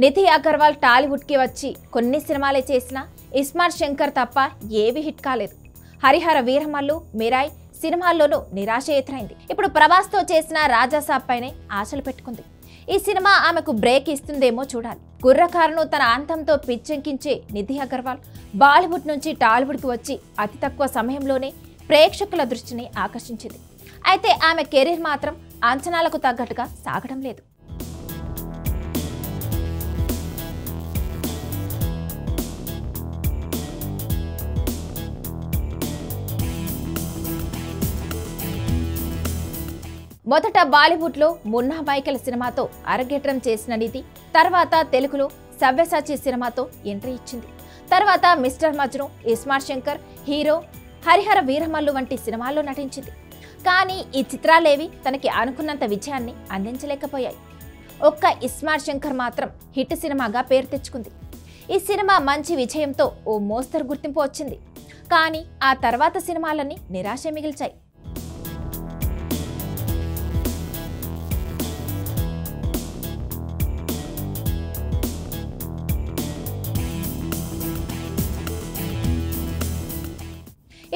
నిధి అగర్వాల్ టాలీవుడ్కి వచ్చి కొన్ని సినిమాలే చేసినా ఇస్మార్ట్ శంకర్ తప్ప ఏవి హిట్ కాలేదు. హరిహర వీరమల్లు, మిరాయ్ సినిమాల్లోనూ నిరాశ ఎదురైంది. ఇప్పుడు ప్రభాస్తో చేసిన రాజాసాబ్ పైనే ఆశలు పెట్టుకుంది. ఈ సినిమా ఆమెకు బ్రేక్ ఇస్తుందేమో చూడాలి. కుర్రకారును తన అంతంతో పిచ్చెక్కించే నిధి అగర్వాల్ బాలీవుడ్ నుంచి టాలీవుడ్కి వచ్చి అతి తక్కువ సమయంలోనే ప్రేక్షకుల దృష్టిని ఆకర్షించింది. అయితే ఆమె కెరీర్ మాత్రం అంచనాలకు తగ్గట్టుగా సాగడం లేదు. మొదట బాలీవుడ్లో మున్నా మైకేల్ సినిమాతో అరగేట్రం చేసిన నిధి తర్వాత తెలుగులో సవ్యసాచి సినిమాతో ఎంట్రీ ఇచ్చింది. తర్వాత మిస్టర్ మజ్ను, ఇస్మార్ట్ శంకర్, హీరో, హరిహర వీరమల్లు వంటి సినిమాల్లో నటించింది. కానీ ఈ చిత్రాలేవి తనకి అనుకున్నంత విజయాన్ని అందించలేకపోయాయి. ఒక్క ఇస్మార్ట్ శంకర్ మాత్రం హిట్ సినిమాగా పేరు తెచ్చుకుంది. ఈ సినిమా మంచి విజయంతో ఓ మోస్తరు గుర్తింపు వచ్చింది. కానీ ఆ తర్వాత సినిమాలన్నీ నిరాశ మిగిల్చాయి.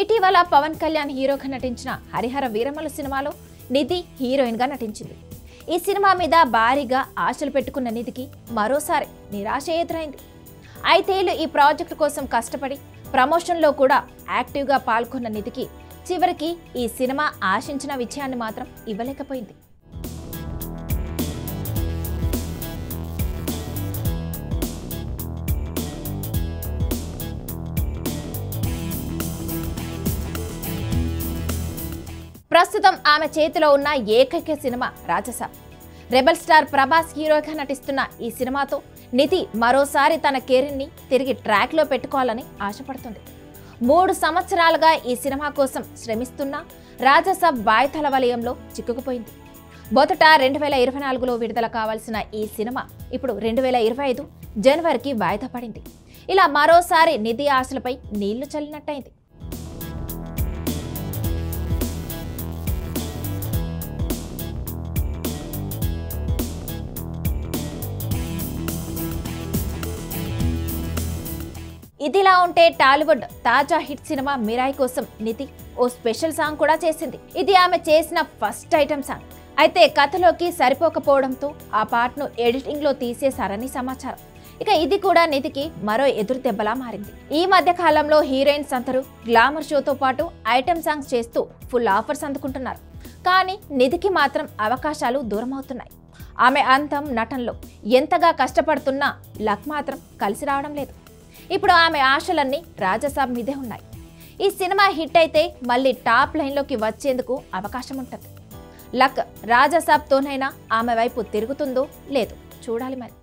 ఇటీవల పవన్ కళ్యాణ్ హీరోగా నటించిన హరిహర వీరమల్లు సినిమాలో నిధి హీరోయిన్గా నటించింది. ఈ సినిమా మీద భారీగా ఆశలు పెట్టుకున్న నిధికి మరోసారి నిరాశ ఎదురైంది. 5 ఏళ్లు ఈ ప్రాజెక్టు కోసం కష్టపడి ప్రమోషన్లో కూడా యాక్టివ్గా పాల్గొన్న నిధికి చివరికి ఈ సినిమా ఆశించిన విజయాన్ని మాత్రం ఇవ్వలేకపోయింది. ప్రస్తుతం ఆమె చేతిలో ఉన్న ఏకైక cinema Raja Saab. Rebel star Prabhas హీరోగా నటిస్తున్న ఈ సినిమాతో నిధి మరోసారి తన కెరీర్ని తిరిగి ట్రాక్లో పెట్టుకోవాలని ఆశపడుతుంది. 3 సంవత్సరాలుగా ఈ సినిమా కోసం శ్రమిస్తున్న రాజాసాబ్ వాయిదాల వలయంలో చిక్కుకుపోయింది. మొదట 2024లో విడుదల కావాల్సిన ఈ సినిమా ఇప్పుడు 2025 జనవరికి వాయిదా పడింది. ఇలా మరోసారి నిధి ఆశలపై నీళ్లు చల్లినట్టయింది. ఇదిలా ఉంటే టాలీవుడ్ తాజా హిట్ సినిమా మిరాయ్ కోసం నిధి ఓ స్పెషల్ సాంగ్ కూడా చేసింది. ఇది ఆమె చేసిన ఫస్ట్ ఐటమ్ సాంగ్. అయితే కథలోకి సరిపోకపోవడంతో ఆ పాటను ఎడిటింగ్ లో తీసేశారని సమాచారం. ఇక ఇది కూడా నిధికి మరో ఎదురు దెబ్బలా మారింది. ఈ మధ్య కాలంలో హీరోయిన్స్ అందరూ గ్లామర్ షోతో పాటు ఐటమ్ సాంగ్స్ చేస్తూ ఫుల్ ఆఫర్స్ అందుకుంటున్నారు. కానీ నిధికి మాత్రం అవకాశాలు దూరం అవుతున్నాయి. ఆమె అంతం నటనలో ఎంతగా కష్టపడుతున్నా లక్ మాత్రం కలిసి రావడం లేదు. ఇప్పుడు ఆమె ఆశలన్నీ రాజాసాబ్ మీదే ఉన్నాయి. ఈ సినిమా హిట్ అయితే మళ్ళీ టాప్ లైన్లోకి వచ్చేందుకు అవకాశం ఉంటుంది. లక్ రాజాసాబ్తోనైనా ఆమె వైపు తిరుగుతుందో లేదో చూడాలి మరి.